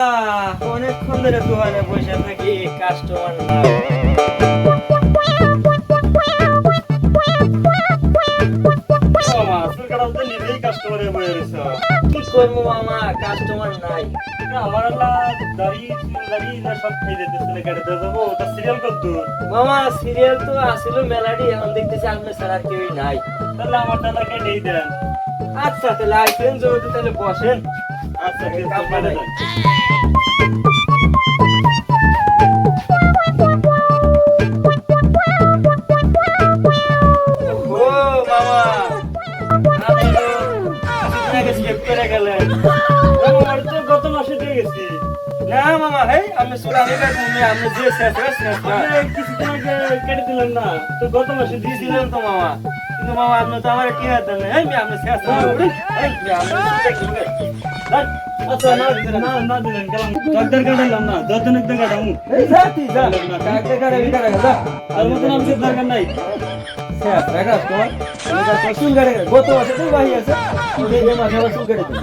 অনেকক্ষণ ধরে দোকানে বসে থাকি, কাস্টমার না। কি করবো মামা, কাস্টমার নাই। মামা সিরিয়াল তো আসিল মেলাডি, এখন দেখতেছি আপনার ছাড়া কেউই নাই। আচ্ছা তাহলে আইসেন, যদি তাহলে বসেন। আচ্ছা ও মামা, আপনি তো আপনাকে সেভ করে গেলেন। গত মাসে দিয়ে গেছি। না মামা, হেই আমি সুরানি তুমি আপনি যে শেষ কিছুদিন আগে কেটে দিলেন না, তো গত মাসে দিয়েছিলেন তো মামা, কিন্তু মামা আপনি তো আমার কি হাত দেন? হেই আপনি শেষ আচ্ছা না দিলেন গেলাম, ডাক্তার কাটালাম না, 10 জনের টাকা কাটামু। আর মতন আমি দরকার নাই। গত মাসে তো বাহি আছে, এই মাসে আবার চুল কেটে দিন।